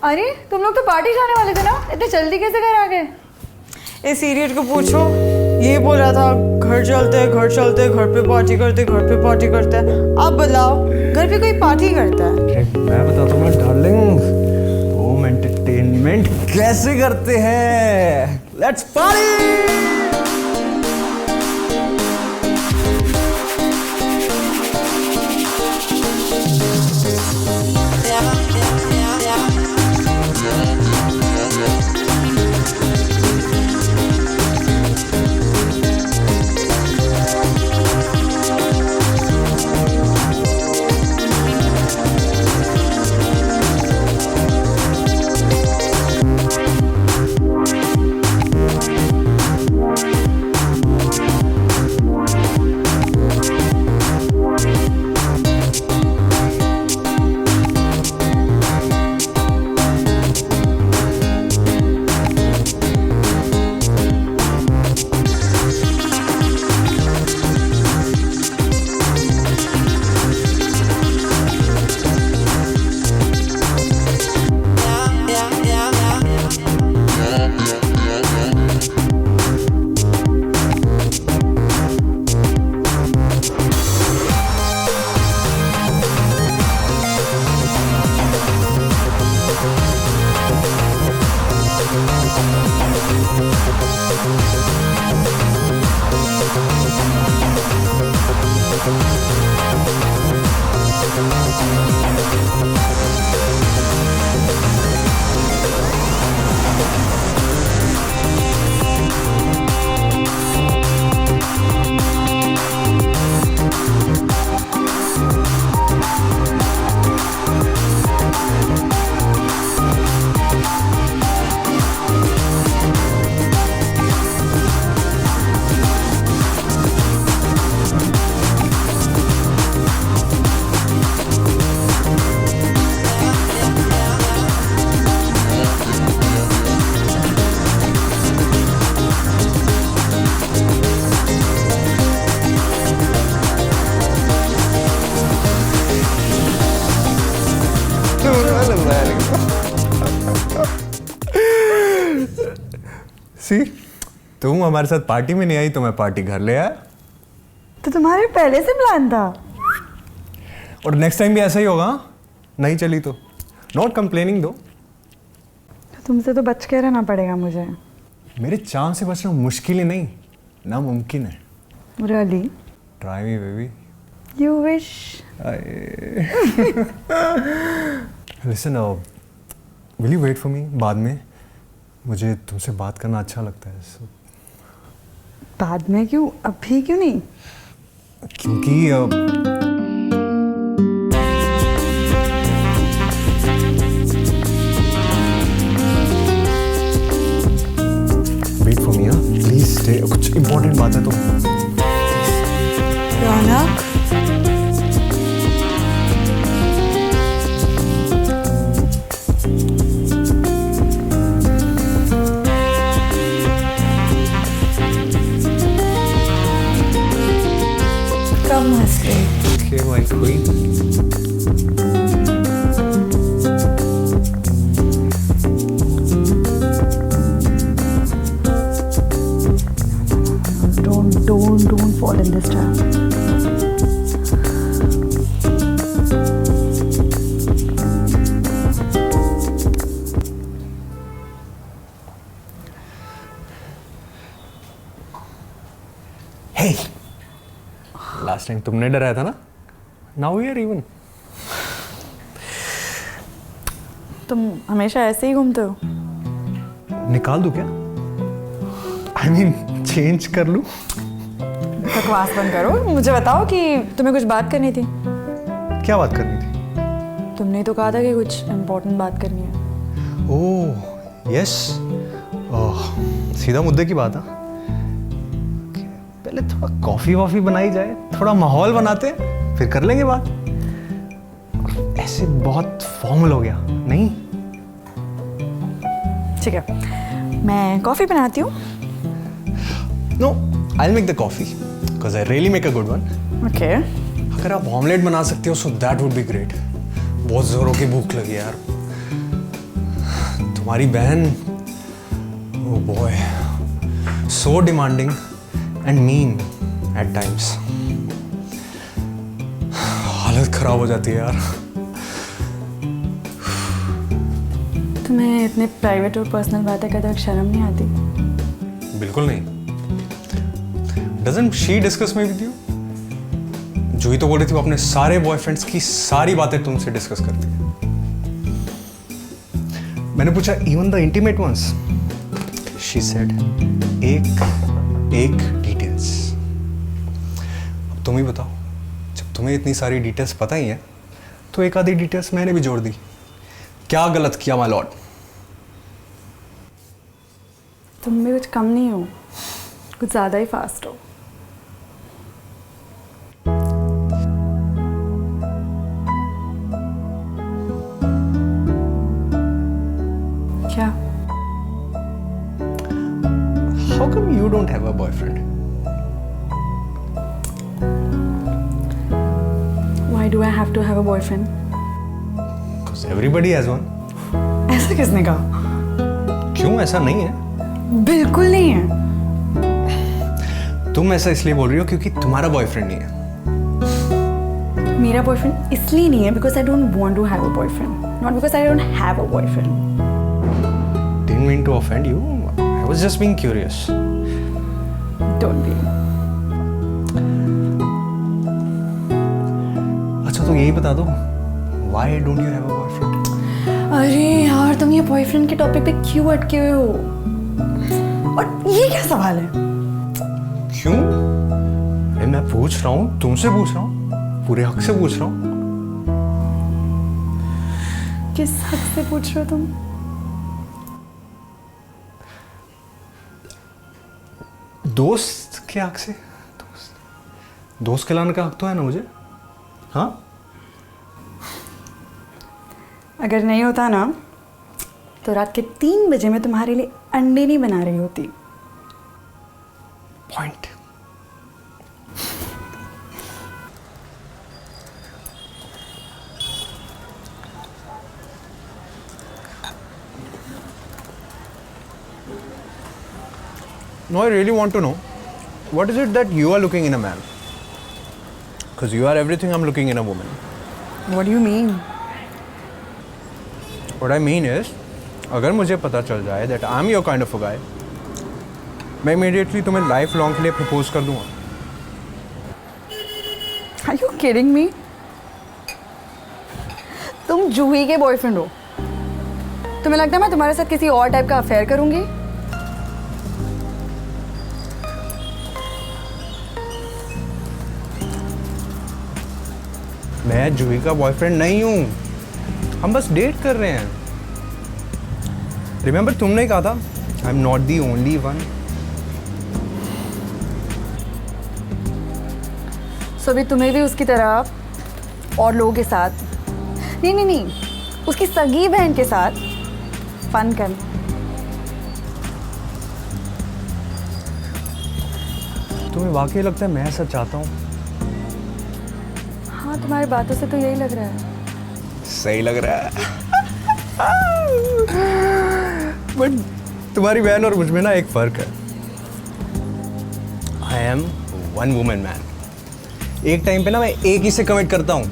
अरे तुम लोग तो पार्टी जाने वाले थे ना, इतने जल्दी कैसे घर आ गए? इस इडियट को पूछो, ये बोल रहा था घर चलते हैं घर पे पार्टी करते हैं। अब बताओ घर पे कोई पार्टी करता है? मैं बताता हूँ डार्लिंग, होम एंटरटेनमेंट कैसे करते हैं। Let's party. सी, तुम हमारे साथ पार्टी में नहीं आई तो मैं पार्टी घर ले आया। तो तुम्हारे पहले से प्लान था? और नेक्स्ट टाइम भी ऐसा ही होगा। नहीं चली तो नॉट कंप्लेनिंग दो। तुमसे तो बच के रहना पड़ेगा मुझे। मेरे चांद से बचना मुश्किल ही नहीं, नामुमकिन है। Really? Try me baby. You wish. Listen, will you wait for me? बाद में मुझे तुमसे बात करना अच्छा लगता है। बाद में क्यों, अभी क्यों नहीं? क्योंकि wait for me, please stay. कुछ इंपॉर्टेंट बात है तो। रौनक, कम हंस रही। Okay, my queen. Don't fall in this trap. Hey, last time तुमने डराया था ना? Now we are even. तुम हमेशा ऐसे ही घूमते हो? निकाल दूं क्या? I mean, चेंज कर लूं? बकवास बंद करो, मुझे बताओ कि तुम्हें कुछ बात करनी थी। क्या बात करनी थी? तुमने तो कहा था कि कुछ इम्पोर्टेंट बात करनी है। ओह यस, सीधा मुद्दे की बात है। पहले थोड़ा कॉफी वॉफी बनाई जाए, थोड़ा माहौल बनाते, फिर कर लेंगे बात। ऐसे बहुत फॉर्मल हो गया नहीं? ठीक है, मैं कॉफी बनाती हूँ। No, I'll make the coffee because I really make a good one. Okay. अगर आप ऑमलेट बना सकते हो so that would be great. बहुत जोरों की भूख लगी यार। तुम्हारी बहन, oh boy, so demanding and mean at times. हालत खराब हो जाती है यार. तुम्हें इतने प्राइवेट और पर्सनल बातें करते वक्त शर्म नहीं आती? बिल्कुल नहीं. Doesn't she discuss me with you? जूही तो बोल रही थी वो अपने सारे बॉयफ्रेंड्स की सारी बातें तुमसे डिस्कस करती है. मैंने पूछा even the intimate ones. She said एक डिटेल्स. अब तुम ही बताओ, जब तुम्हें इतनी सारी डिटेल्स पता ही है तो एक आधी डिटेल्स मैंने भी जोड़ दी. क्या गलत किया माय लॉर्ड? तुम भी कुछ कम नहीं हो, कुछ ज़्यादा ही फास्ट हो. क्या? How come you don't have a boyfriend? Why do I have to have a boyfriend? Because everybody has one. ऐसा किसने कहा? क्यों ऐसा नहीं है? बिल्कुल नहीं है. तुम ऐसा इसलिए बोल रही हो क्योंकि तुम्हारा बॉयफ्रेंड नहीं है. मेरा बॉयफ्रेंड इसलिए नहीं है because I don't want to have a boyfriend, not because I don't have a boyfriend. Didn't mean to offend you. I was just being curious. Don't be. अच्छा तो यही बता दो. Why don't you have a boyfriend? अरे यार, तुम ये boyfriend के टॉपिक पे क्यों अटके हुए हो? और ये क्या सवाल है? क्यों? अरे मैं पूछ रहा हूँ, तुमसे पूछ रहा हूँ, पूरे हक से पूछ रहा हूँ. किस हक से पूछ रहे हो तुम? दोस्त के हक से. दोस्त कहलाने का हक तो है ना मुझे. हाँ, अगर नहीं होता ना तो रात के 3 बजे मैं तुम्हारे लिए अंडे नहीं बना रही होती. Point. No, I really want to know, what is it that you are looking in a man? Because you are everything I'm looking in a woman. What do you mean? What I mean is, अगर मुझे पता चल जाए that I'm your kind of a guy, मैं immediately तुम्हें life long के लिए propose कर दूंगा. Are you kidding me? तुम जूही के बॉयफ्रेंड हो. तुम्हें लगता है मैं तुम्हारे साथ किसी और टाइप का अफेयर करूंगी? मैं जूही का बॉयफ्रेंड नहीं हूँ. हम बस डेट कर रहे हैं. रिमेंबर तुमने कहा था I am not the only one. So अभी तुम्हें भी उसकी तरह और लोगों के साथ नहीं, उसकी सगी बहन के साथ फन कर. तुम्हें वाकई लगता है मैं ऐसा चाहता हूँ? हाँ, तुम्हारी बातों से तो यही लग रहा है. सही लग रहा है. बट तुम्हारी बहन और मुझ में ना एक फर्क है. I am one woman man. एक टाइम पे ना मैं एक ही से कमिट करता हूँ.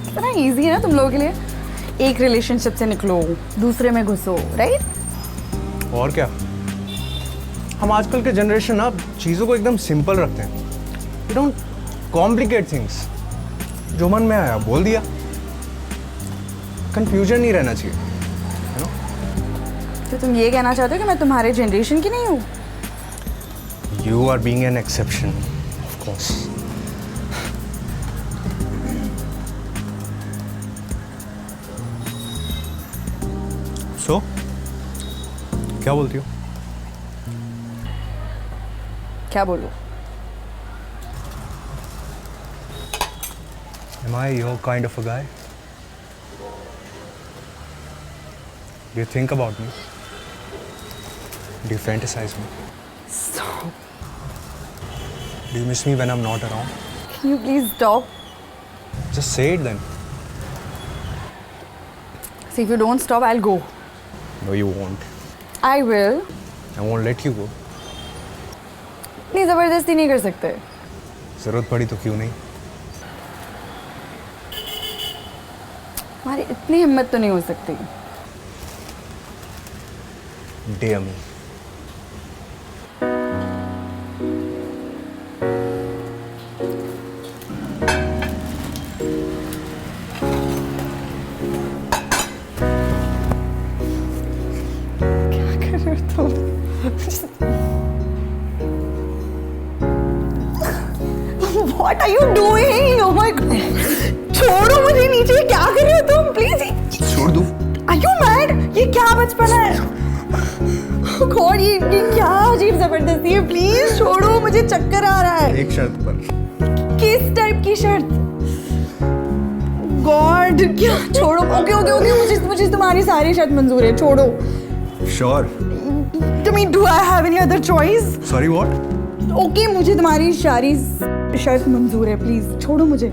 इतना इजी है ना तुम लोगों के लिए. एक रिलेशनशिप से निकलो, दूसरे में घुसो, राइट? और क्या. हम आजकल के जनरेशन ना चीज़ों को एकदम सिंपल रखते हैं. We don't complicate things. जो मन में आया बोल दिया. कंफ्यूजन नहीं रहना चाहिए, है ना? तो तुम ये कहना चाहते हो कि मैं तुम्हारे जनरेशन की नहीं हूँ? You are being an exception, of course. So, क्या बोलती हो? क्या बोलूँ? Am I your kind of a guy? Do you think about me? Do you fantasize me? Stop. Do you miss me when I'm not around? Can you please stop? Just say it then. See, if you don't stop, I'll go. No, you won't. I will. I won't let you go. नहीं ज़बरदस्ती नहीं कर सकते. ज़रूरत पड़ी तो क्यों नहीं? हमारी इतनी हिम्मत तो नहीं हो सकती. Dare me. क्या कर रहे हो तुम? What are you doing? Oh my God! छोड़ो मुझे नीचे. क्या कर रहे हो तुम? Please. छोड़ दूँ? Are you mad? ये क्या बचपन है? Oh God, ये क्या अजीब जबरदस्ती है. प्लीज छोड़ो, मुझे चक्कर आ रहा है. एक शर्त पर. किस टाइप की शर्त? गॉड, क्या? छोड़ो. ओके ओके ओके, मुझे तुम्हारी सारी शर्त मंजूर है. छोड़ो. Sure. To me, do I have any other choice? Sorry, what? Okay, मुझे तुम्हारी सारी शर्त मंजूर है. प्लीज छोड़ो मुझे.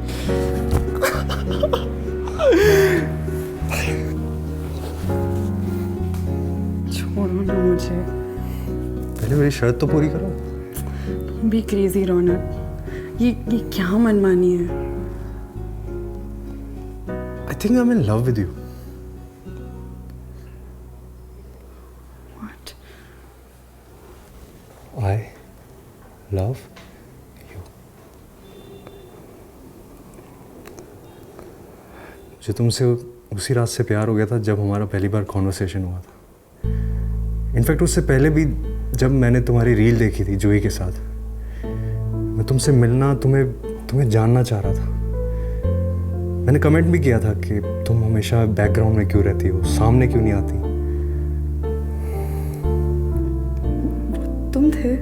छोड़ो ना मुझे. पहले मेरी शर्त तो पूरी करो. बी क्रेजी रौनक. ये क्या मनमानी है? I think I'm in love with you. What? I love you. मुझे तुमसे उसी रात से प्यार हो गया था जब हमारा पहली बार कॉन्वर्सेशन हुआ था. इनफैक्ट उससे पहले भी जब मैंने तुम्हारी रील देखी थी जूही के साथ, मैं तुमसे मिलना, तुम्हें जानना चाह रहा था. मैंने कमेंट भी किया था कि तुम हमेशा बैकग्राउंड में क्यों रहती हो, सामने क्यों नहीं आती. तुम थे?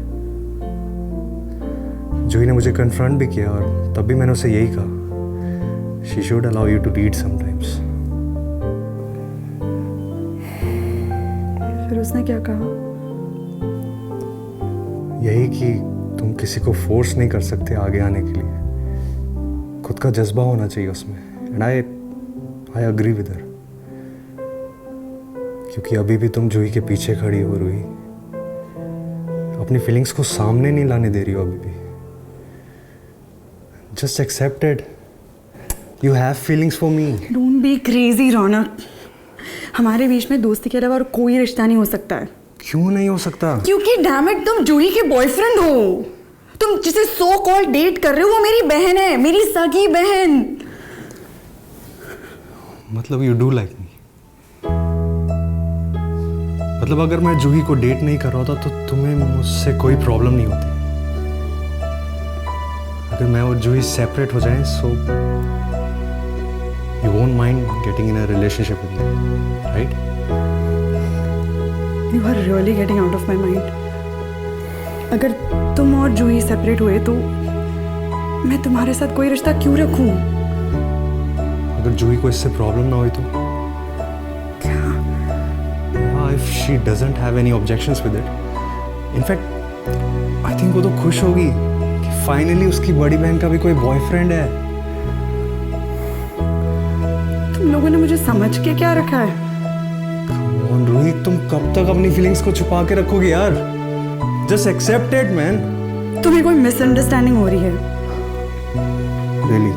जूही ने मुझे कन्फ्रंट भी किया और तब भी मैंने उसे यही कहा, she should allow you to read sometimes. फिर उसने क्या कहा? यही कि तुम किसी को फोर्स नहीं कर सकते आगे आने के लिए. खुद का जज्बा होना चाहिए उसमें. And I agree with her. क्योंकि अभी भी तुम जूही के पीछे खड़ी हो रूही. अपनी फीलिंग्स को सामने नहीं लाने दे रही हो अभी भी. Just accept it. You have feelings for me. Don't be crazy Raunak. हमारे बीच में दोस्ती के अलावा और कोई रिश्ता नहीं हो सकता है. क्यों नहीं हो सकता? क्योंकि डैम इट, तुम जूही के बॉयफ्रेंड हो. तुम जिसे सो कॉल डेट कर रहे हो वो मेरी बहन है, मेरी सगी बहन. मतलब यू डू लाइक मी. मतलब अगर मैं जूही को डेट नहीं कर रहा होता तो तुम्हें मुझसे कोई प्रॉब्लम नहीं होती. अगर मैं और जूही सेपरेट हो जाएं so you won't mind getting in a relationship with me, right? You are really getting out of my mind. अगर तुम और जूही सेपरेट हुए तो मैं तुम्हारे साथ कोई रिश्ता क्यों रखूं? अगर जूही को इससे प्रॉब्लम ना हुई तो क्या? If she doesn't have any objections with it. In fact I think वो तो खुश होगी कि फाइनली उसकी बड़ी बहन का भी कोई बॉयफ्रेंड है. तुम लोगों ने मुझे समझ के क्या रखा है? कम ऑन रूही, तुम कब तक अपनी फीलिंग्स को छुपा के रखोगे यार? Just accept it man. तुम्हें कोई मिसअंडरस्टैंडिंग हो रही है. रियली